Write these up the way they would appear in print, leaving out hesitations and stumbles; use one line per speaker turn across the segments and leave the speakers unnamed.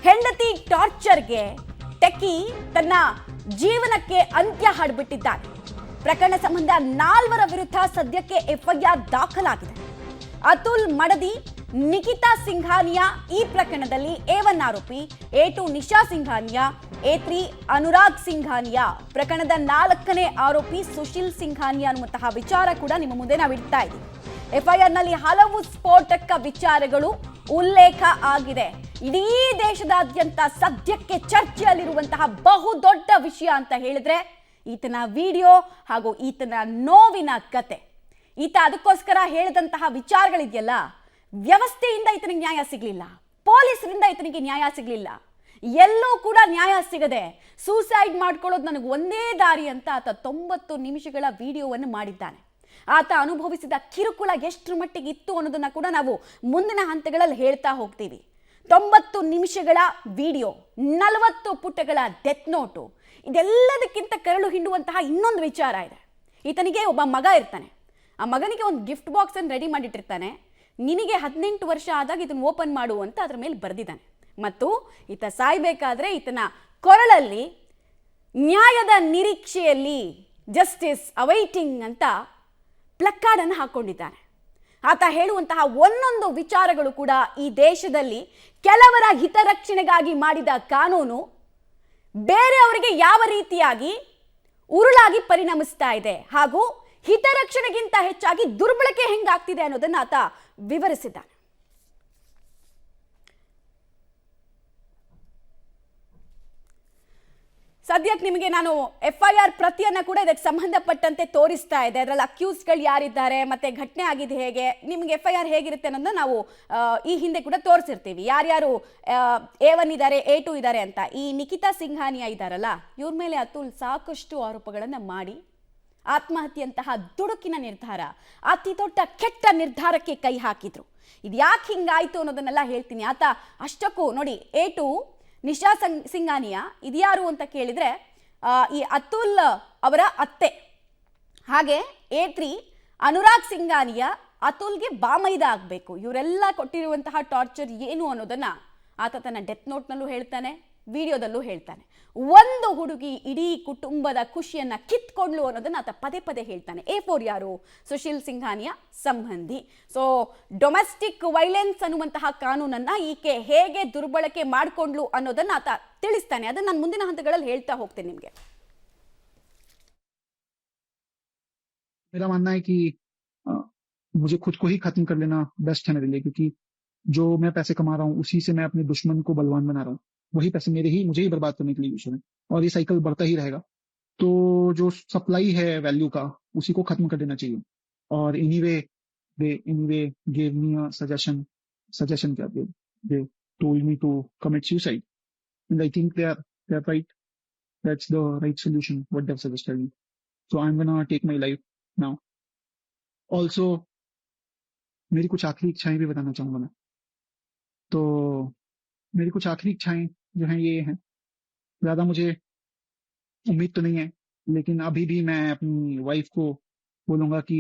ಹೆಂಡತಿ ಟಾರ್ಚರ್ಗೆ ಟೆಕ್ಕಿ ತನ್ನ ಜೀವನಕ್ಕೆ ಅಂತ್ಯ ಹಾಡಿಬಿಟ್ಟಿದ್ದಾನೆ. ಪ್ರಕರಣ ಸಂಬಂಧ 4 ವಿರುದ್ಧ ಸದ್ಯಕ್ಕೆ ಎಫ್ಐಆರ್ ದಾಖಲಾಗಿದೆ. ಅತುಲ್ ಮಡದಿ, ನಿಖಿತಾ ಸಿಂಘಾನಿಯಾ ಈ ಪ್ರಕರಣದಲ್ಲಿ A1 ಆರೋಪಿ, A2 ನಿಶಾ ಸಿಂಘಾನಿಯಾ, A3 ಅನುರಾಗ್ ಸಿಂಘಾನಿಯಾ, ಪ್ರಕರಣದ 4ನೇ ಆರೋಪಿ ಸುಶೀಲ್ ಸಿಂಘಾನಿಯಾ ಅನ್ನುವಂತಹ ವಿಚಾರ ಕೂಡ ನಿಮ್ಮ ಮುಂದೆ ನಾವು ಇಡ್ತಾ ಇದ್ದೀವಿ. ಎಫ್ಐಆರ್ ನಲ್ಲಿ ಹಲವು ಸ್ಫೋಟಕ ವಿಚಾರಗಳು ಉಲ್ಲೇಖ ಆಗಿದೆ. ಇಡೀ ದೇಶದಾದ್ಯಂತ ಸದ್ಯಕ್ಕೆ ಚರ್ಚೆಯಲ್ಲಿರುವಂತಹ ಬಹುದೊಡ್ಡ ವಿಷಯ ಅಂತ ಹೇಳಿದ್ರೆ ಈತನ ವಿಡಿಯೋ ಹಾಗೂ ಈತನ ನೋವಿನ ಕತೆ. ಈತ ಅದಕ್ಕೋಸ್ಕರ ಹೇಳಿದಂತಹ ವಿಚಾರಗಳಿದೆಯಲ್ಲ, ವ್ಯವಸ್ಥೆಯಿಂದ ಈತನಿಗೆ ನ್ಯಾಯ ಸಿಗಲಿಲ್ಲ, ಪೊಲೀಸರಿಂದ ಈತನಿಗೆ ನ್ಯಾಯ ಸಿಗಲಿಲ್ಲ, ಎಲ್ಲೂ ಕೂಡ ನ್ಯಾಯ ಸಿಗದೆ ಸೂಸೈಡ್ ಮಾಡ್ಕೊಳ್ಳೋದು ನನಗೆ ಒಂದೇ ದಾರಿ ಅಂತ ಆತ 90 ನಿಮಿಷಗಳ ವಿಡಿಯೋವನ್ನು ಮಾಡಿದ್ದಾನೆ. ಆತ ಅನುಭವಿಸಿದ ಕಿರುಕುಳ ಎಷ್ಟರ ಮಟ್ಟಿಗೆ ಇತ್ತು ಅನ್ನೋದನ್ನ ಕೂಡ ನಾವು ಮುಂದಿನ ಹಂತಗಳಲ್ಲಿ ಹೇಳ್ತಾ ಹೋಗ್ತೀವಿ. 90 ನಿಮಿಷಗಳ ವಿಡಿಯೋ, 40 ಪುಟಗಳ ಡೆತ್ ನೋಟು, ಇದೆಲ್ಲದಕ್ಕಿಂತ ಕರಳು ಹಿಂಡುವಂತಹ ಇನ್ನೊಂದು ವಿಚಾರ ಇದೆ. ಈತನಿಗೆ ಒಬ್ಬ ಮಗ ಇರ್ತಾನೆ. ಆ ಮಗನಿಗೆ ಒಂದು ಗಿಫ್ಟ್ ಬಾಕ್ಸ್ ಅನ್ನು ರೆಡಿ ಮಾಡಿಟ್ಟಿರ್ತಾನೆ. ನಿನಗೆ 18 ವರ್ಷ ಆದಾಗ ಇದನ್ನು ಓಪನ್ ಮಾಡು ಅಂತ ಅದ್ರ ಮೇಲೆ ಬರೆದಿದ್ದಾನೆ. ಮತ್ತು ಈತ ಸಾಯ್ಬೇಕಾದ್ರೆ ಈತನ ಕೊರಳಲ್ಲಿ ನ್ಯಾಯದ ನಿರೀಕ್ಷೆಯಲ್ಲಿ ಜಸ್ಟಿಸ್ ಅವೈಟಿಂಗ್ ಅಂತ ಪ್ಲಕ್ಕಾರ್ಡ್ ಅನ್ನು ಹಾಕೊಂಡಿದ್ದಾನೆ. ಆತ ಹೇಳುವಂತಹ ಒಂದೊಂದು ವಿಚಾರಗಳು ಕೂಡ ಈ ದೇಶದಲ್ಲಿ ಕೆಲವರ ಹಿತರಕ್ಷಣೆಗಾಗಿ ಮಾಡಿದ ಕಾನೂನು ಬೇರೆಯವರಿಗೆ ಯಾವ ರೀತಿಯಾಗಿ ಉರುಳಾಗಿ ಪರಿಣಮಿಸ್ತಾ ಇದೆ ಹಾಗೂ ಹಿತರಕ್ಷಣೆಗಿಂತ ಹೆಚ್ಚಾಗಿ ದುರ್ಬಳಕೆ ಹೆಂಗಾಗ್ತಿದೆ ಅನ್ನೋದನ್ನ ಆತ ವಿವರಿಸಿದ್ದಾನೆ. ಸದ್ಯಕ್ಕೆ ನಿಮಗೆ ನಾನು ಎಫ್ಐಆರ್ ಪ್ರತಿಯನ್ನ ಕೂಡ ಇದಕ್ಕೆ ಸಂಬಂಧಪಟ್ಟಂತೆ ತೋರಿಸ್ತಾ ಇದೆ. ಅದರಲ್ಲಿ ಅಕ್ಯೂಸ್ಗಳು ಯಾರಿದ್ದಾರೆ ಮತ್ತೆ ಘಟನೆ ಆಗಿದೆ ಹೇಗೆ, ನಿಮಗೆ ಎಫ್ಐಆರ್ ಹೇಗಿರುತ್ತೆ ಅನ್ನೋದನ್ನ ನಾವು ಈ ಹಿಂದೆ ಕೂಡ ತೋರಿಸಿರ್ತೀವಿ. ಯಾರ್ಯಾರು A1 ಇದ್ದಾರೆ, A2 ಇದ್ದಾರೆ ಅಂತ. ಈ ನಿಖಿತಾ ಸಿಂಘಾನಿಯಾ ಇದ್ದಾರಲ್ಲ, ಇವ್ರ ಮೇಲೆ ಅತುಲ್ ಸಾಕಷ್ಟು ಆರೋಪಗಳನ್ನು ಮಾಡಿ ಆತ್ಮಹತ್ಯೆಯಂತಹ ದುಡುಕಿನ ನಿರ್ಧಾರ, ಅತಿ ದೊಡ್ಡ ಕೆಟ್ಟ ನಿರ್ಧಾರಕ್ಕೆ ಕೈ ಹಾಕಿದ್ರು. ಇದು ಯಾಕೆ ಹಿಂಗಾಯ್ತು ಅನ್ನೋದನ್ನೆಲ್ಲ ಹೇಳ್ತೀನಿ. ಆತ ಅಷ್ಟಕ್ಕೂ ನೋಡಿ, A2 ನಿಶಾ ಸಿಂಘಾನಿಯಾ ಇದ್ಯಾರು ಅಂತ ಕೇಳಿದ್ರೆ ಈ ಅತುಲ್ ಅವರ ಅತ್ತೆ. ಹಾಗೆ A3 ಅನುರಾಗ್ ಸಿಂಘಾನಿಯಾ ಅತುಲ್ಗೆ ಬಾಮೈದ ಆಗಬೇಕು. ಇವರೆಲ್ಲ ಕೊಟ್ಟಿರುವಂತಹ ಟಾರ್ಚರ್ ಏನು ಅನ್ನೋದನ್ನ ಆತ ತನ್ನ ಡೆತ್ ನೋಟ್ನಲ್ಲೂ ಹೇಳ್ತಾನೆ, ವಿಡಿಯೋದಲ್ಲೂ ಹೇಳ್ತಾನೆ. ಒಂದು ಹುಡುಗಿ ಇಡೀ ಕುಟುಂಬದ ಖುಷಿಯನ್ನ ಕಿತ್ಕೊಂಡ್ಲು ಅನ್ನೋದನ್ನ ಆತ ಪದೇ ಪದೇ ಹೇಳ್ತಾನೆ. A4 ಯಾರು? ಸುಶೀಲ್ ಸಿಂಘಾನಿಯಾ ಸಂಬಂಧಿ. ಸೊ ಡೊಮೆಸ್ಟಿಕ್ ವೈಲೆನ್ಸ್ ಅನ್ನುವಂತಹ ಕಾನೂನನ್ನ ಈಕೆ ಹೇಗೆ ದುರ್ಬಳಕೆ ಮಾಡಿಕೊಂಡ್ಲು ಅನ್ನೋದನ್ನ ಆತ ತಿಳಿಸ್ತಾನೆ. ಅದನ್ನ ನಾನು ಮುಂದಿನ ಹಂತಗಳಲ್ಲಿ ಹೇಳ್ತಾ ಹೋಗ್ತೇನೆ ನಿಮ್ಗೆ.
मेरा मानना है कि मुझे खुद को ही खत्म कर लेना बेस्ट है मेरे लिए, क्योंकि जो मैं पैसे कमा रहा हूँ उसी से मैं अपने दुश्मन को बलवान बना रहा हूँ. वही पैसे मुझे ही बर्बाद करने के लिए यूज है और ये साइकिल बढ़ता ही रहेगा. तो जो सप्लाई है वैल्यू का, उसी को खत्म कर देना चाहिए. और anyway gave me a suggestion क्या they told me to commit suicide, and I think they're right. That's the right solution what they've suggested me. So I'm gonna take my life now. Also मेरी कुछ आखिरी इच्छाएं भी बताना चाहूंगा मैं. तो मेरी कुछ आखिरी इच्छाएं जो हैं ये हैं, ज्यादा मुझे उम्मीद तो नहीं है, लेकिन अभी भी मैं अपनी वाइफ को बोलूंगा कि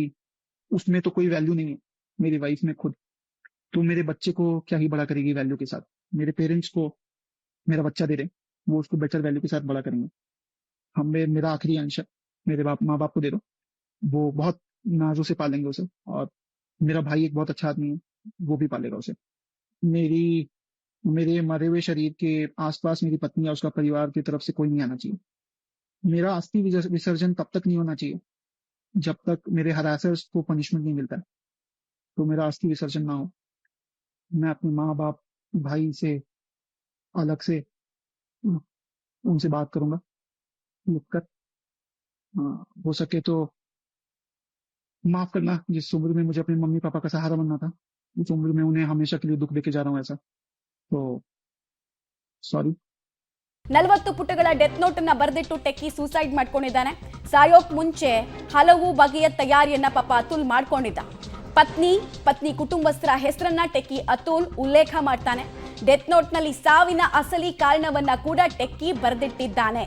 उसमें तो कोई वैल्यू नहीं है, मेरी वाइफ में खुद. तो मेरे बच्चे को क्या ही बड़ा करेगी वैल्यू के साथ. मेरे पेरेंट्स को मेरा बच्चा दे रहे, वो उसको बेटर वैल्यू के साथ बड़ा करेंगे. मेरा आखिरी अंश मेरे माँ बाप को दे दो, वो बहुत नाजों से पालेंगे उसे. और मेरा भाई एक बहुत अच्छा आदमी है, वो भी पालेगा उसे. मेरे मरे हुए शरीर के आसपास मेरी पत्नी या उसका परिवार की तरफ से कोई नहीं आना चाहिए. मेरा अस्थि विसर्जन तब तक नहीं होना चाहिए जब तक मेरे हरासर्स को पनिशमेंट नहीं मिलता है. तो मेरा अस्थि विसर्जन ना हो. मैं अपने माँ बाप भाई से अलग से उनसे बात करूंगा लिखकर. हो सके तो माफ करना, जिस उम्र में मुझे अपने मम्मी पापा का सहारा बनना था, उस उम्र में उन्हें हमेशा के लिए दुख देके जा रहा हूँ ऐसा. तो ಸಾರಿ.
40 ಪುಟಗಳ ಡೆತ್ ನೋಟ್ ಅನ್ನ ಬರೆದಿಟ್ಟು ಟೆಕ್ಕಿ ಸೂಸೈಡ್ ಮಾಡ್ಕೊಂಡಿದ್ದಾನೆ. ಸಾಯೋಕ್ ಮುಂಚೆ ಹಲವು ಬಗೆಯ ತಯಾರಿಯನ್ನ ಪಾಪ ಅತುಲ್ ಮಾಡ್ಕೊಂಡಿದ್ದ. ಪತ್ನಿ ಕುಟುಂಬಸ್ಥರ ಹೆಸರನ್ನ ಟೆಕ್ಕಿ ಅತುಲ್ ಉಲ್ಲೇಖ ಮಾಡ್ತಾನೆ. ಡೆತ್ ನೋಟ್ ನಲ್ಲಿ ಸಾವಿನ ಅಸಲಿ ಕಾರಣವನ್ನ ಕೂಡ ಟೆಕ್ಕಿ ಬರೆದಿಟ್ಟಿದ್ದಾನೆ.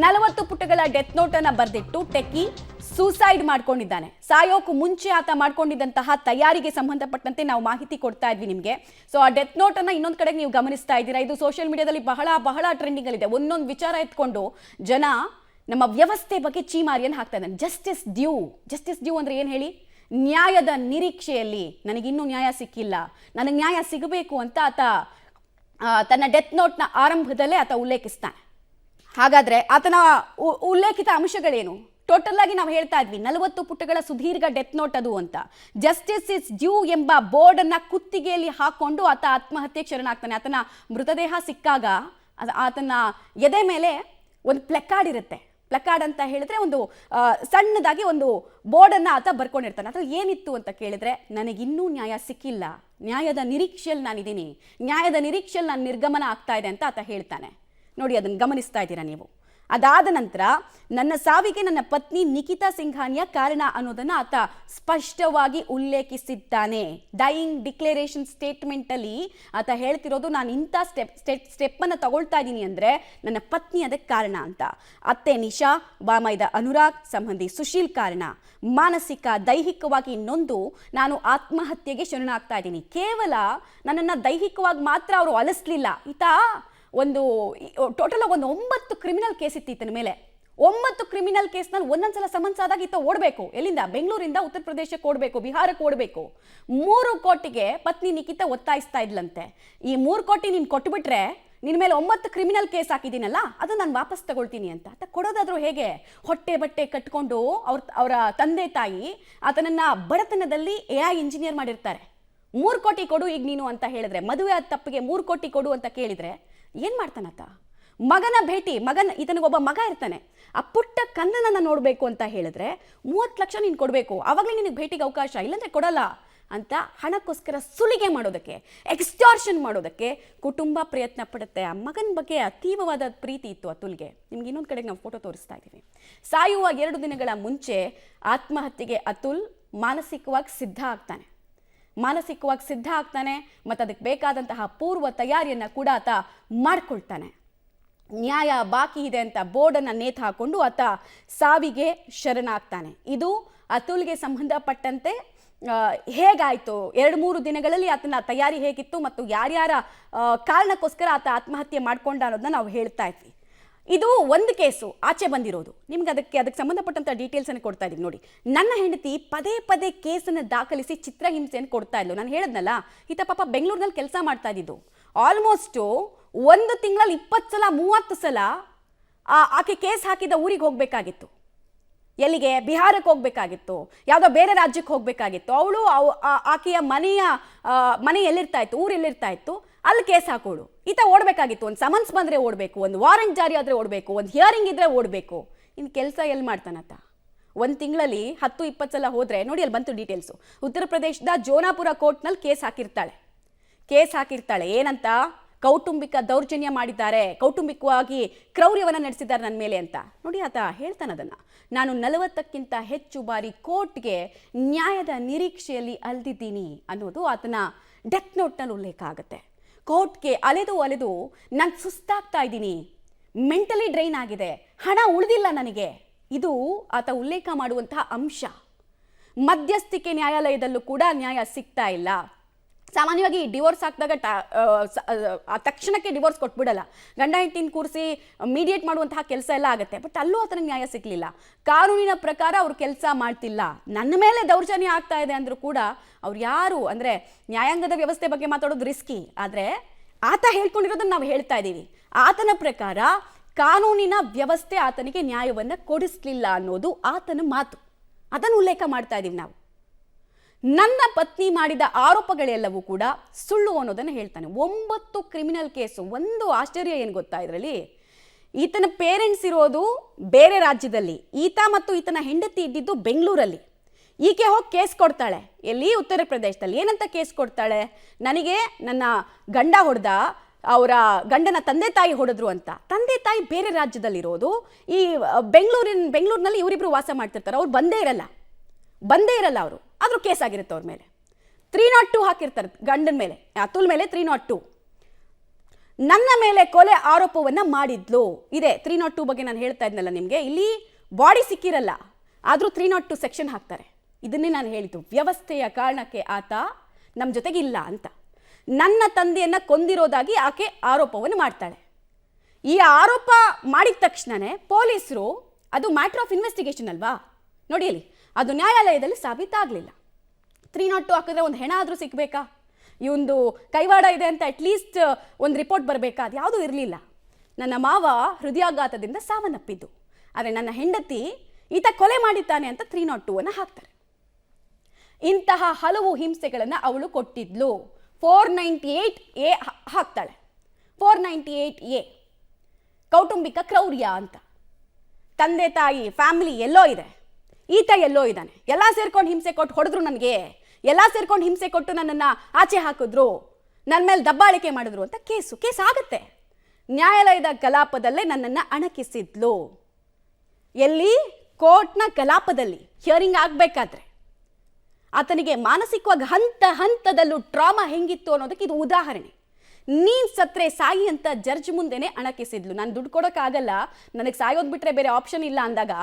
40 ಪುಟಗಳ ಡೆತ್ ನೋಟ್ ಅನ್ನ ಬರೆದಿಟ್ಟು ಟೆಕ್ಕಿ ಸೂಸೈಡ್ ಮಾಡ್ಕೊಂಡಿದ್ದಾನೆ. ಸಾಯೋಕು ಮುಂಚೆ ಆತ ಮಾಡ್ಕೊಂಡಿದ್ದಂತಹ ತಯಾರಿಗೆ ಸಂಬಂಧಪಟ್ಟಂತೆ ನಾವು ಮಾಹಿತಿ ಕೊಡ್ತಾ ಇದ್ವಿ ನಿಮಗೆ. ಸೊ ಆ ಡೆತ್ ನೋಟ್ ಅನ್ನ ಇನ್ನೊಂದು ಕಡೆಗೆ ನೀವು ಗಮನಿಸ್ತಾ ಇದ್ದೀರಾ. ಇದು ಸೋಷಿಯಲ್ ಮೀಡಿಯಾದಲ್ಲಿ ಬಹಳ ಟ್ರೆಂಡಿಂಗ್ ಅಲ್ಲಿದೆ. ಒಂದೊಂದು ವಿಚಾರ ಎತ್ಕೊಂಡು ಜನ ನಮ್ಮ ವ್ಯವಸ್ಥೆ ಬಗ್ಗೆ ಚೀಮಾರಿಯನ್ನು ಹಾಕ್ತಾ ಇದ್ದಾನೆ. ಜಸ್ಟಿಸ್ ಡ್ಯೂ ಅಂದ್ರೆ ಏನು ಹೇಳಿ? ನ್ಯಾಯದ ನಿರೀಕ್ಷೆಯಲ್ಲಿ, ನನಗಿನ್ನೂ ನ್ಯಾಯ ಸಿಕ್ಕಿಲ್ಲ, ನನಗೆ ನ್ಯಾಯ ಸಿಗಬೇಕು ಅಂತ ಆತ ತನ್ನ ಡೆತ್ ನೋಟ್ನ ಆರಂಭದಲ್ಲೇ ಆತ ಉಲ್ಲೇಖಿಸ್ತಾನೆ. ಹಾಗಾದ್ರೆ ಆತನ ಉಲ್ಲೇಖಿತ ಅಂಶಗಳೇನು? ಟೋಟಲ್ ಆಗಿ ನಾವು ಹೇಳ್ತಾ ಇದ್ವಿ 40 ಪುಟಗಳ ಸುದೀರ್ಘ ಡೆತ್ ನೋಟ್ ಅದು ಅಂತ. ಜಸ್ಟಿಸ್ ಇಸ್ ಡ್ಯೂ ಎಂಬ ಬೋರ್ಡ್ ಅನ್ನ ಕುತ್ತಿಗೆಯಲ್ಲಿ ಹಾಕೊಂಡು ಆತ ಆತ್ಮಹತ್ಯೆಗೆ ಶರಣಾಗ್ತಾನೆ. ಆತನ ಮೃತದೇಹ ಸಿಕ್ಕಾಗ ಆತನ ಎದೆ ಮೇಲೆ ಒಂದು ಪ್ಲೆಕಾರ್ಡ್ ಇರುತ್ತೆ. ಪ್ಲಕಾರ್ಡ್ ಅಂತ ಹೇಳಿದ್ರೆ ಒಂದು ಸಣ್ಣದಾಗಿ ಒಂದು ಬೋರ್ಡನ್ನು ಆತ ಬರ್ಕೊಂಡಿರ್ತಾನೆ. ಅದು ಏನಿತ್ತು ಅಂತ ಕೇಳಿದ್ರೆ, ನನಗಿನ್ನೂ ನ್ಯಾಯ ಸಿಕ್ಕಿಲ್ಲ, ನ್ಯಾಯದ ನಿರೀಕ್ಷೆಯಲ್ಲಿ ನಾನಿದ್ದೀನಿ, ನ್ಯಾಯದ ನಿರೀಕ್ಷೆಯಲ್ಲಿ ನಾನು ನಿರ್ಗಮನ ಆಗ್ತಾ ಇದೆ ಅಂತ ಆತ ಹೇಳ್ತಾನೆ. ನೋಡಿ, ಅದನ್ನು ಗಮನಿಸ್ತಾ ಇದ್ದೀರಾ ನೀವು. ಅದಾದ ನಂತರ ನನ್ನ ಸಾವಿಗೆ ನನ್ನ ಪತ್ನಿ ನಿಖಿತಾ ಸಿಂಘಾನಿಯಾ ಕಾರಣ ಅನ್ನೋದನ್ನು ಆತ ಸ್ಪಷ್ಟವಾಗಿ ಉಲ್ಲೇಖಿಸಿದ್ದಾನೆ. ಡೈಯಿಂಗ್ ಡಿಕ್ಲರೇಷನ್ ಸ್ಟೇಟ್ಮೆಂಟ್ ಅಲ್ಲಿ ಆತ ಹೇಳ್ತಿರೋದು, ನಾನು ಇಂಥ ಸ್ಟೆಪ್ ಅನ್ನು ತಗೊಳ್ತಾ ಇದ್ದೀನಿ ಅಂದ್ರೆ ನನ್ನ ಪತ್ನಿ ಅದಕ್ಕೆ ಕಾರಣ ಅಂತ. ಅತ್ತೆ ನಿಶಾ, ಬಾಮೈದ ಅನುರಾಗ್, ಸಂಬಂಧಿ ಸುಶೀಲ್ ಕಾರಣ. ಮಾನಸಿಕ ದೈಹಿಕವಾಗಿ ನೊಂದು ನಾನು ಆತ್ಮಹತ್ಯೆಗೆ ಶರಣಾಗ್ತಾ ಇದ್ದೀನಿ. ಕೇವಲ ನನ್ನನ್ನು ದೈಹಿಕವಾಗಿ ಮಾತ್ರ ಅವರು ಅಲಿಸ್ಲಿಲ್ಲ. ಈತ ಟೋಟಲ್ ಒಂದು 9 ಕ್ರಿಮಿನಲ್ ಕೇಸ್ ಇತ್ತು ಈತನ ಮೇಲೆ. 9 ಕ್ರಿಮಿನಲ್ ಕೇಸ್ನಲ್ಲಿ ಒಂದೊಂದ್ಸಲ ಸಮನ್ಸ್ ಆದಾಗ ಈತ ಓಡಬೇಕು. ಎಲ್ಲಿಂದ? ಬೆಂಗಳೂರಿಂದ ಉತ್ತರ ಪ್ರದೇಶಕ್ಕೆ ಓಡಬೇಕು, ಬಿಹಾರಕ್ಕೆ ಓಡಬೇಕು. 3 ಕೋಟಿಗೆ ಪತ್ನಿ ನಿಖಿತಾ ಒತ್ತಾಯಿಸ್ತಾ ಇದ್ಲಂತೆ. ಈ 3 ಕೋಟಿ ನೀನು ಕೊಟ್ಬಿಟ್ರೆ ನಿನ್ನ ಮೇಲೆ 9 ಕ್ರಿಮಿನಲ್ ಕೇಸ್ ಹಾಕಿದ್ದೀನಲ್ಲ, ಅದು ನಾನು ವಾಪಸ್ ತಗೊಳ್ತೀನಿ ಅಂತ. ಆತ ಕೊಡೋದಾದ್ರೂ ಹೇಗೆ? ಹೊಟ್ಟೆ ಬಟ್ಟೆ ಕಟ್ಕೊಂಡು ಅವರ ತಂದೆ ತಾಯಿ ಆತನನ್ನ ಬಡತನದಲ್ಲಿ AI ಇಂಜಿನಿಯರ್ ಮಾಡಿರ್ತಾರೆ. 3 ಕೋಟಿ ಕೊಡು ಈಗ ನೀನು ಅಂತ ಹೇಳಿದ್ರೆ, ಮದುವೆ ಆದ ತಪ್ಪಿಗೆ 3 ಕೋಟಿ ಕೊಡು ಅಂತ ಕೇಳಿದ್ರೆ ಏನ್ ಮಾಡ್ತಾನತ್ತ? ಮಗನ ಭೇಟಿ, ಈತನಿಗೊಬ್ಬ ಮಗ ಇರ್ತಾನೆ. ಆ ಪುಟ್ಟ ಕನ್ನನನ್ನ ನೋಡ್ಬೇಕು ಅಂತ ಹೇಳಿದ್ರೆ 30 ಲಕ್ಷ ನೀನು ಕೊಡಬೇಕು, ಆವಾಗಲೇ ನಿನಗೆ ಭೇಟಿಗೆ ಅವಕಾಶ, ಇಲ್ಲಾಂದ್ರೆ ಕೊಡಲ್ಲ ಅಂತ ಹಣಕ್ಕೋಸ್ಕರ ಸುಲಿಗೆ ಮಾಡೋದಕ್ಕೆ, ಎಕ್ಸ್ಟಾರ್ಷನ್ ಮಾಡೋದಕ್ಕೆ ಕುಟುಂಬ ಪ್ರಯತ್ನ ಪಡುತ್ತೆ. ಆ ಮಗನ ಬಗ್ಗೆ ಅತೀವವಾದ ಪ್ರೀತಿ ಇತ್ತು ಅತುಲ್ಗೆ. ನಿಮ್ಗೆ ಇನ್ನೊಂದು ಕಡೆಗೆ ನಾವು ಫೋಟೋ ತೋರಿಸ್ತಾ ಇದ್ದೀವಿ. ಸಾಯುವ 2 ದಿನಗಳ ಮುಂಚೆ ಆತ್ಮಹತ್ಯೆಗೆ ಅತುಲ್ ಮಾನಸಿಕವಾಗಿ ಸಿದ್ಧ ಆಗ್ತಾನೆ ಮತ್ತು ಅದಕ್ಕೆ ಬೇಕಾದಂತಹ ಪೂರ್ವ ತಯಾರಿಯನ್ನು ಕೂಡ ಆತ ಮಾಡ್ಕೊಳ್ತಾನೆ. ನ್ಯಾಯ ಬಾಕಿ ಇದೆ ಅಂತ ಬೋರ್ಡನ್ನು ನೇತು ಹಾಕೊಂಡು ಆತ ಸಾವಿಗೆ ಶರಣಾಗ್ತಾನೆ. ಇದು ಅತುಲ್ಗೆ ಸಂಬಂಧಪಟ್ಟಂತೆ ಹೇಗಾಯಿತು, 2-3 ದಿನಗಳಲ್ಲಿ ಆತನ ತಯಾರಿ ಹೇಗಿತ್ತು ಮತ್ತು ಯಾರ್ಯಾರ ಕಾರಣಕ್ಕೋಸ್ಕರ ಆತ ಆತ್ಮಹತ್ಯೆ ಮಾಡ್ಕೊಂಡ ಅನ್ನೋದನ್ನ ನಾವು ಹೇಳ್ತಾ ಇದ್ವಿ. ಇದು ಒಂದು ಕೇಸು ಆಚೆ ಬಂದಿರೋದು. ನಿಮ್ಗೆ ಅದಕ್ಕೆ ಸಂಬಂಧಪಟ್ಟಂತ ಡೀಟೇಲ್ಸನ್ನು ಕೊಡ್ತಾ ಇದ್ದೀವಿ ನೋಡಿ. ನನ್ನ ಹೆಂಡತಿ ಪದೇ ಕೇಸನ್ನು ದಾಖಲಿಸಿ ಚಿತ್ರಹಿಂಸೆಯನ್ನು ಕೊಡ್ತಾ ಇದ್ಲು. ನಾನು ಹೇಳಿದ್ನಲ್ಲ, ಈತ ಪಾಪ ಬೆಂಗಳೂರಿನಲ್ಲಿ ಕೆಲಸ ಮಾಡ್ತಾ ಇದ್ದಿದ್ದು. ಆಲ್ಮೋಸ್ಟು 1 ತಿಂಗಳಲ್ಲಿ 20 ಸಲ 30 ಸಲ ಆಕೆ ಕೇಸ್ ಹಾಕಿದ ಊರಿಗೆ ಹೋಗಬೇಕಾಗಿತ್ತು. ಎಲ್ಲಿಗೆ? ಬಿಹಾರಕ್ಕೆ ಹೋಗಬೇಕಾಗಿತ್ತು, ಯಾವುದೋ ಬೇರೆ ರಾಜ್ಯಕ್ಕೆ ಹೋಗಬೇಕಾಗಿತ್ತು. ಅವಳು ಆಕೆಯ ಮನೆ ಎಲ್ಲಿರ್ತಾ ಇತ್ತು, ಊರು ಎಲ್ಲಿರ್ತಾ ಇತ್ತು, ಅಲ್ಲಿ ಕೇಸ್ ಹಾಕೋಳು. ಈತ ಓಡಬೇಕಾಗಿತ್ತು. ಒಂದು ಸಮನ್ಸ್ ಬಂದರೆ ಓಡಬೇಕು, ಒಂದು ವಾರೆಂಟ್ ಜಾರಿ ಆದರೆ ಓಡಬೇಕು, ಒಂದು ಹಿಯರಿಂಗ್ ಇದ್ರೆ ಓಡಬೇಕು. ಇನ್ನು ಕೆಲಸ ಎಲ್ಲಿ ಮಾಡ್ತಾನತ್ತ? 1 ತಿಂಗಳಲ್ಲಿ 10-20 ಸಲ ಹೋದರೆ ನೋಡಿ, ಅಲ್ಲಿ ಬಂತು ಡೀಟೇಲ್ಸು. ಉತ್ತರ ಪ್ರದೇಶದ ಜೋನಾಪುರ ಕೋರ್ಟ್ನಲ್ಲಿ ಕೇಸ್ ಹಾಕಿರ್ತಾಳೆ. ಏನಂತ? ಕೌಟುಂಬಿಕ ದೌರ್ಜನ್ಯ ಮಾಡಿದ್ದಾರೆ, ಕೌಟುಂಬಿಕವಾಗಿ ಕ್ರೌರ್ಯವನ್ನು ನಡೆಸಿದ್ದಾರೆ ನನ್ನ ಮೇಲೆ ಅಂತ. ನೋಡಿ, ಆತ ಹೇಳ್ತಾನದನ್ನು. ನಾನು 40ಕ್ಕಿಂತ ಹೆಚ್ಚು ಬಾರಿ ಕೋರ್ಟ್ಗೆ ನ್ಯಾಯದ ನಿರೀಕ್ಷೆಯಲ್ಲಿ ಅಲ್ದಿದ್ದೀನಿ ಅನ್ನೋದು ಆತನ ಡೆತ್ ನೋಟ್ನಲ್ಲಿ ಉಲ್ಲೇಖ ಆಗುತ್ತೆ. ಕೋರ್ಟ್ಗೆ ಅಲೆದು ನಾನು ಸುಸ್ತಾಗ್ತಾ ಇದ್ದೀನಿ, ಮೆಂಟಲಿ ಡ್ರೈನ್ ಆಗಿದೆ, ಹಣ ಉಳಿದಿಲ್ಲ ನನಗೆ. ಇದು ಆತ ಉಲ್ಲೇಖ ಮಾಡುವಂತಹ ಅಂಶ. ಮಧ್ಯಸ್ಥಿಕೆ ನ್ಯಾಯಾಲಯದಲ್ಲೂ ಕೂಡ ನ್ಯಾಯ ಸಿಗ್ತಾ ಇಲ್ಲ. ಸಾಮಾನ್ಯವಾಗಿ ಡಿವೋರ್ಸ್ ಹಾಕಿದಾಗ ತಕ್ಷಣಕ್ಕೆ ಡಿವೋರ್ಸ್ ಕೊಟ್ಬಿಡಲ್ಲ. ಗಂಡ ಹೆಂಡತಿನ ಕೂರಿಸಿ ಮೀಡಿಯೇಟ್ ಮಾಡುವಂತಹ ಕೆಲಸ ಎಲ್ಲ ಆಗುತ್ತೆ. ಬಟ್ ಅಲ್ಲೂ ಆತನಿಗೆ ನ್ಯಾಯ ಸಿಗಲಿಲ್ಲ. ಕಾನೂನಿನ ಪ್ರಕಾರ ಅವ್ರು ಕೆಲಸ ಮಾಡ್ತಿಲ್ಲ, ನನ್ನ ಮೇಲೆ ದೌರ್ಜನ್ಯ ಆಗ್ತಾ ಇದೆ ಅಂದರೂ ಕೂಡ ಅವ್ರು ಯಾರು ಅಂದರೆ, ನ್ಯಾಯಾಂಗದ ವ್ಯವಸ್ಥೆ ಬಗ್ಗೆ ಮಾತಾಡೋದು ರಿಸ್ಕಿ. ಆದರೆ ಆತ ಹೇಳ್ಕೊಂಡಿರೋದನ್ನು ನಾವು ಹೇಳ್ತಾ ಇದ್ದೀವಿ. ಆತನ ಪ್ರಕಾರ ಕಾನೂನಿನ ವ್ಯವಸ್ಥೆ ಆತನಿಗೆ ನ್ಯಾಯವನ್ನು ಕೊಡಿಸ್ಲಿಲ್ಲ ಅನ್ನೋದು ಆತನ ಮಾತು. ಅದನ್ನು ಉಲ್ಲೇಖ ಮಾಡ್ತಾ ಇದ್ದೀವಿ ನಾವು. ನನ್ನ ಪತ್ನಿ ಮಾಡಿದ ಆರೋಪಗಳೆಲ್ಲವೂ ಕೂಡ ಸುಳ್ಳು ಅನ್ನೋದನ್ನು ಹೇಳ್ತಾನೆ. 9 ಕ್ರಿಮಿನಲ್ ಕೇಸು. ಒಂದು ಆಶ್ಚರ್ಯ ಏನು ಗೊತ್ತಾ ಇದರಲ್ಲಿ? ಈತನ ಪೇರೆಂಟ್ಸ್ ಇರೋದು ಬೇರೆ ರಾಜ್ಯದಲ್ಲಿ, ಈತ ಮತ್ತು ಈತನ ಹೆಂಡತಿ ಇದ್ದಿದ್ದು ಬೆಂಗಳೂರಲ್ಲಿ. ಈಕೆ ಹೋಗಿ ಕೇಸ್ ಕೊಡ್ತಾಳೆ. ಎಲ್ಲಿ? ಉತ್ತರ ಪ್ರದೇಶದಲ್ಲಿ. ಏನಂತ ಕೇಸ್ ಕೊಡ್ತಾಳೆ? ನನಗೆ ನನ್ನ ಗಂಡ ಹೊಡೆದ, ಅವರ ಗಂಡನ ತಂದೆ ತಾಯಿ ಹೊಡೆದ್ರು ಅಂತ. ತಂದೆ ತಾಯಿ ಬೇರೆ ರಾಜ್ಯದಲ್ಲಿರೋದು. ಈ ಬೆಂಗಳೂರಿನಲ್ಲಿ ಇವರಿಬ್ರು ವಾಸ ಮಾಡ್ತಿರ್ತಾರೆ. ಅವ್ರು ಬಂದೇ ಇರಲ್ಲ ಅವರು. ಆದರೂ ಕೇಸ್ ಆಗಿರುತ್ತೆ ಅವ್ರ ಮೇಲೆ. 302 ಹಾಕಿರ್ತಾರೆ ಗಂಡನ ಮೇಲೆ, ಅತುಲ್ ಮೇಲೆ 302. ನನ್ನ ಮೇಲೆ ಕೊಲೆ ಆರೋಪವನ್ನು ಮಾಡಿದ್ಲು ಇದೆ. 302 ಬಗ್ಗೆ ನಾನು ಹೇಳ್ತಾ ಇದ್ನಲ್ಲ ನಿಮಗೆ. ಇಲ್ಲಿ ಬಾಡಿ ಸಿಕ್ಕಿರಲ್ಲ, ಆದರೂ 302 ಸೆಕ್ಷನ್ ಹಾಕ್ತಾರೆ. ಇದನ್ನೇ ನಾನು ಹೇಳಿದ್ದು, ವ್ಯವಸ್ಥೆಯ ಕಾರಣಕ್ಕೆ ಆತ ನಮ್ಮ ಜೊತೆಗಿಲ್ಲ ಅಂತ. ನನ್ನ ತಂದೆಯನ್ನು ಕೊಂದಿರೋದಾಗಿ ಆಕೆ ಆರೋಪವನ್ನು ಮಾಡ್ತಾಳೆ. ಈ ಆರೋಪ ಮಾಡಿದ ತಕ್ಷಣವೇ ಪೊಲೀಸರು, ಅದು ಮ್ಯಾಟರ್ ಆಫ್ ಇನ್ವೆಸ್ಟಿಗೇಷನ್ ಅಲ್ವಾ, ನೋಡಿ ಅಲ್ಲಿ ಅದು ನ್ಯಾಯಾಲಯದಲ್ಲಿ ಸಾಬೀತಾಗಲಿಲ್ಲ. 302 ಹಾಕಿದ್ರೆ ಒಂದು ಹೆಣ ಆದರೂ ಸಿಗಬೇಕಾ, ಈ ಒಂದು ಕೈವಾಡ ಇದೆ ಅಂತ ಅಟ್ಲೀಸ್ಟ್ ಒಂದು ರಿಪೋರ್ಟ್ ಬರಬೇಕಾ, ಅದು ಯಾವುದೂ ಇರಲಿಲ್ಲ. ನನ್ನ ಮಾವ ಹೃದಯಾಘಾತದಿಂದ ಸಾವನ್ನಪ್ಪಿದ್ದು, ಆದರೆ ನನ್ನ ಹೆಂಡತಿ ಈತ ಕೊಲೆ ಮಾಡಿದ್ದಾನೆ ಅಂತ 302 ಹಾಕ್ತಾರೆ. ಇಂತಹ ಹಲವು ಹಿಂಸೆಗಳನ್ನು ಅವಳು ಕೊಟ್ಟಿದ್ಲು. 498A ಹಾಕ್ತಾಳೆ. 498A ಕೌಟುಂಬಿಕ ಕ್ರೌರ್ಯ ಅಂತ. ತಂದೆ ತಾಯಿ ಫ್ಯಾಮಿಲಿ ಎಲ್ಲೋ ಇದೆ, ಈತ ಎಲ್ಲೋ ಇದ್ದಾನೆ, ಎಲ್ಲ ಸೇರ್ಕೊಂಡು ಹಿಂಸೆ ಕೊಟ್ಟು ಹೊಡೆದ್ರು ನನಗೆ, ಎಲ್ಲ ಸೇರ್ಕೊಂಡು ಹಿಂಸೆ ಕೊಟ್ಟು ನನ್ನನ್ನು ಆಚೆ ಹಾಕಿದ್ರು, ನನ್ನ ಮೇಲೆ ದಬ್ಬಾಳಿಕೆ ಮಾಡಿದ್ರು ಅಂತ ಕೇಸ್ ಆಗುತ್ತೆ. ನ್ಯಾಯಾಲಯದ ಕಲಾಪದಲ್ಲೇ ನನ್ನನ್ನು ಅಣಕಿಸಿದ್ಲು. ಎಲ್ಲಿ? ಕೋರ್ಟ್ನ ಕಲಾಪದಲ್ಲಿ ಹಿಯರಿಂಗ್ ಆಗಬೇಕಾದ್ರೆ. ಆತನಿಗೆ ಮಾನಸಿಕವಾಗಿ ಹಂತದಲ್ಲೂ ಟ್ರಾಮಾ ಹೆಂಗಿತ್ತು ಅನ್ನೋದಕ್ಕೆ ಇದು ಉದಾಹರಣೆ. ನೀನು ಸತ್ರೆ ಸಾಯಿ ಅಂತ ಜಡ್ಜ್ ಮುಂದೆನೆ ಅಣಕಿಸಿದ್ಲು. ನಾನು ದುಡ್ಡು ಕೊಡೋಕ್ಕಾಗಲ್ಲ, ನನಗೆ ಸಾಯೋದು ಬಿಟ್ಟರೆ ಬೇರೆ ಆಪ್ಷನ್ ಇಲ್ಲ ಅಂದಾಗ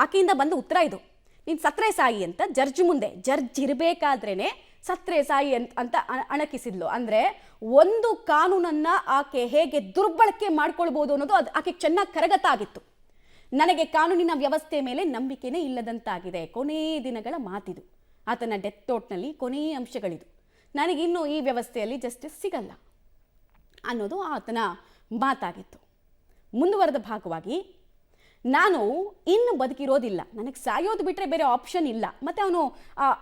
ಆಕೆಯಿಂದ ಬಂದ ಉತ್ತರ ಇದು. ನೀನು ಸತ್ರೆ ಸಾಯಿ ಅಂತ ಜಡ್ಜ್ ಮುಂದೆ, ಜಡ್ಜ್ ಇರಬೇಕಾದ್ರೇ ಸತ್ರೆ ಸಾಯಿ ಅಂತ ಅಣಕಿಸಿದ್ಲು. ಅಂದರೆ ಒಂದು ಕಾನೂನನ್ನು ಆಕೆ ಹೇಗೆ ದುರ್ಬಳಕೆ ಮಾಡ್ಕೊಳ್ಬೋದು ಅನ್ನೋದು ಅದು ಆಕೆ ಚೆನ್ನಾಗಿ ಕರಗತ ಆಗಿತ್ತು. ನನಗೆ ಕಾನೂನಿನ ವ್ಯವಸ್ಥೆ ಮೇಲೆ ನಂಬಿಕೆನೇ ಇಲ್ಲದಂತಾಗಿದೆ. ಕೊನೆಯ ದಿನಗಳ ಮಾತಿದು. ಆತನ ಡೆತ್ ನೋಟ್ನಲ್ಲಿ ಕೊನೆಯ ಅಂಶಗಳಿದು. ನನಗಿನ್ನೂ ಈ ವ್ಯವಸ್ಥೆಯಲ್ಲಿ ಜಸ್ಟಿಸ್ ಸಿಗಲ್ಲ ಅನ್ನೋದು ಆತನ ಮಾತಾಗಿತ್ತು. ಮುಂದುವರೆದ ಭಾಗವಾಗಿ, ನಾನು ಇನ್ನು ಬದುಕಿರೋದಿಲ್ಲ, ನನಗೆ ಸಾಯೋದು ಬಿಟ್ಟರೆ ಬೇರೆ ಆಪ್ಷನ್ ಇಲ್ಲ. ಮತ್ತು ಅವನು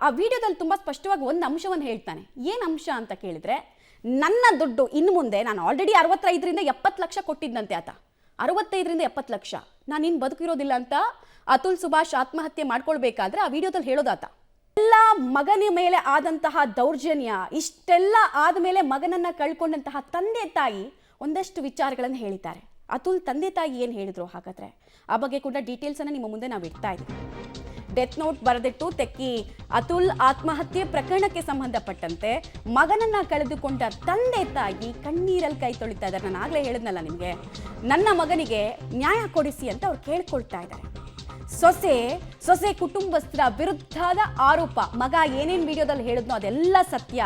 ಆ ವಿಡಿಯೋದಲ್ಲಿ ತುಂಬ ಸ್ಪಷ್ಟವಾಗಿ ಒಂದು ಅಂಶವನ್ನು ಹೇಳ್ತಾನೆ. ಏನು ಅಂಶ ಅಂತ ಕೇಳಿದರೆ, ನನ್ನ ದುಡ್ಡು ಇನ್ನು ಮುಂದೆ, ನಾನು ಆಲ್ರೆಡಿ 65ರಿಂದ 70 ಲಕ್ಷ ಕೊಟ್ಟಿದ್ದಂತೆ ಆತ, 65ರಿಂದ 70 ಲಕ್ಷ, ನಾನು ಇನ್ನು ಬದುಕಿರೋದಿಲ್ಲ ಅಂತ ಅತುಲ್ ಸುಭಾಷ್ ಆತ್ಮಹತ್ಯೆ ಮಾಡ್ಕೊಳ್ಬೇಕಾದ್ರೆ ಆ ವಿಡಿಯೋದಲ್ಲಿ ಹೇಳೋದಾತ. ಎಲ್ಲ ಮಗನ ಮೇಲೆ ಆದಂತಹ ದೌರ್ಜನ್ಯ, ಇಷ್ಟೆಲ್ಲ ಆದಮೇಲೆ ಮಗನನ್ನು ಕಳ್ಕೊಂಡಂತಹ ತಂದೆ ತಾಯಿ ಒಂದಷ್ಟು ವಿಚಾರಗಳನ್ನು ಹೇಳಿದ್ದಾರೆ. ಅತುಲ್ ತಂದೆ ತಾಯಿ ಏನು ಹೇಳಿದ್ರು ಹಾಗಾದರೆ ಆ ಬಗ್ಗೆ ಕೂಡ ಡೀಟೇಲ್ಸನ್ನು ನಿಮ್ಮ ಮುಂದೆ ನಾವು ಇಡ್ತಾ ಇದ್ದೀವಿ. ಡೆತ್ ನೋಟ್ ಬರೆದಿಟ್ಟು ತೆಕ್ಕಿ ಅತುಲ್ ಆತ್ಮಹತ್ಯೆ ಪ್ರಕರಣಕ್ಕೆ ಸಂಬಂಧಪಟ್ಟಂತೆ ಮಗನನ್ನು ಕಳೆದುಕೊಂಡ ತಂದೆ ತಾಯಿ ಕಣ್ಣೀರಲ್ಲಿ ಕೈ ತೊಳಿತಾ ಇದ್ದಾರೆ. ನಾನು ಆಗಲೇ ಹೇಳಿದ್ನಲ್ಲ ನಿಮಗೆ, ನನ್ನ ಮಗನಿಗೆ ನ್ಯಾಯ ಕೊಡಿಸಿ ಅಂತ ಅವ್ರು ಕೇಳ್ಕೊಳ್ತಾ ಇದ್ದಾರೆ. ಸೊಸೆ ಕುಟುಂಬಸ್ಥರ ವಿರುದ್ಧದ ಆರೋಪ. ಮಗ ಏನೇನು ವಿಡಿಯೋದಲ್ಲಿ ಹೇಳಿದ್ನೋ ಅದೆಲ್ಲ ಸತ್ಯ.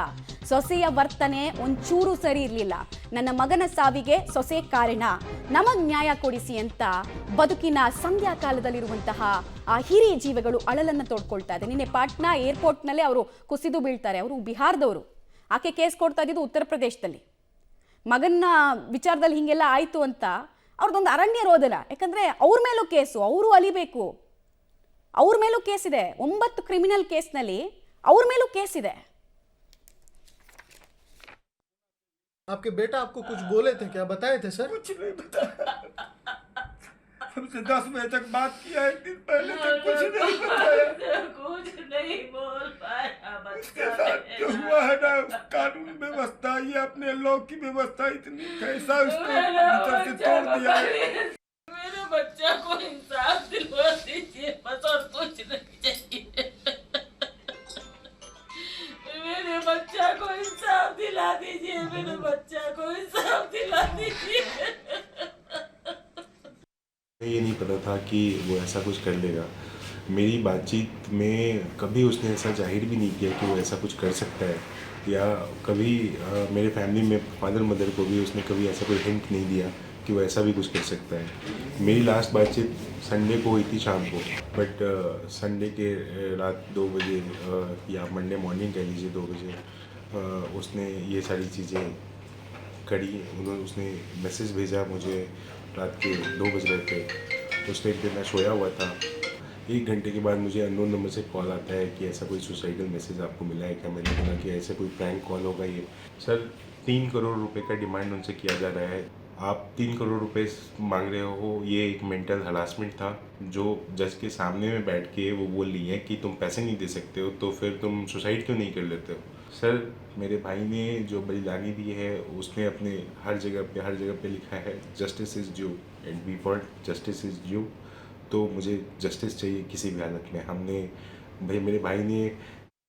ಸೊಸೆಯ ವರ್ತನೆ ಒಂಚೂರು ಸರಿ ಇರಲಿಲ್ಲ. ನನ್ನ ಮಗನ ಸಾವಿಗೆ ಸೊಸೆ ಕಾರಣ, ನಮಗೆ ನ್ಯಾಯ ಕೊಡಿಸಿ ಅಂತ ಬದುಕಿನ ಸಂಧ್ಯಾ ಕಾಲದಲ್ಲಿರುವಂತಹ ಆ ಹಿರಿಯ ಜೀವಗಳು ಅಳಲನ್ನು ತೋಡ್ಕೊಳ್ತಾ ಇದೆ. ನಿನ್ನೆ ಪಾಟ್ನಾ ಏರ್ಪೋರ್ಟ್ನಲ್ಲೇ ಅವರು ಕುಸಿದು ಬೀಳ್ತಾರೆ. ಅವರು ಬಿಹಾರದವರು, ಆಕೆ ಕೇಸ್ ಕೊಡ್ತಾ ಇದ್ದಿದ್ದು ಉತ್ತರ ಪ್ರದೇಶದಲ್ಲಿ. ಮಗನ ವಿಚಾರದಲ್ಲಿ ಹೀಗೆಲ್ಲ ಆಯಿತು ಅಂತ ಅವ್ರದ್ದೊಂದು ಅರಣ್ಯ ರೋದನ. ಯಾಕಂದರೆ ಅವ್ರ ಮೇಲೂ ಕೇಸು, ಅವರು ಅಲಿಬೇಕು, ಅವ್ರ ಮೇಲೂ ಕೇಸಿದೆ. 9 ಕ್ರಿಮಿನಲ್ ಕೇಸ್ನಲ್ಲಿ ಅವ್ರ ಮೇಲೂ ಕೇಸಿದೆ.
आपके बेटा आपको कुछ बोले थे क्या, बताए थे सर?
कुछ नहीं बताया, हमसे 10 बजे तक बात किया, एक दिन पहले तक कुछ नहीं बताया।
कुछ नहीं बोल पाया
उसके साथ जो हुआ है ना, कानून व्यवस्था, ये अपने लॉ की व्यवस्था इतनी कैसा उसको भीतर से तोड़ दिया है।
मेरे बच्चा को इंसाफ दिलवा दीजिए बस, और कुछ नहीं चाहिए। मेरे बच्चा को इंसाफ दिला दीजिए, मेरे बच्चा को इंसाफ दिला दीजिए।
ये नहीं पता था कि वो ऐसा कुछ कर लेगा। मेरी बातचीत में कभी उसने ऐसा जाहिर भी नहीं किया कि वो ऐसा कुछ कर सकता है, या कभी मेरे फैमिली में फादर मदर को भी उसने कभी ऐसा कोई हिंट नहीं दिया कि वो ऐसा भी कुछ कर सकता है। मेरी लास्ट बातचीत संडे को हुई थी शाम को, बट संडे के रात 2 बजे या मंडे मॉर्निंग कह लीजिए 2 बजे उसने ये सारी चीज़ें करी। उसने मैसेज भेजा मुझे रात के 2 बज रहे थे। उस टाइम पे मैं सोया हुआ था। 1 घंटे के बाद मुझे अननोन नंबर से कॉल आता है कि ऐसा कोई सुसाइडल मैसेज आपको मिला है क्या। मैंने बोला कि ऐसा कोई प्रैंक कॉल होगा ये। सर 3 करोड़ रुपए का डिमांड उनसे किया जा रहा है। आप 3 करोड़ रुपए मांग रहे हो, ये एक मेंटल हरासमेंट था जो जज के सामने में बैठ के वो बोल रही है कि तुम पैसे नहीं दे सकते हो तो फिर तुम सुसाइड क्यों नहीं कर लेते हो। सर मेरे भाई ने जो बलिदानी दी है उसने अपने हर जगह पे लिखा है justice is due and we want justice is due. तो मुझे जस्टिस चाहिए किसी भी हालत में। हमने भाई मेरे भाई ने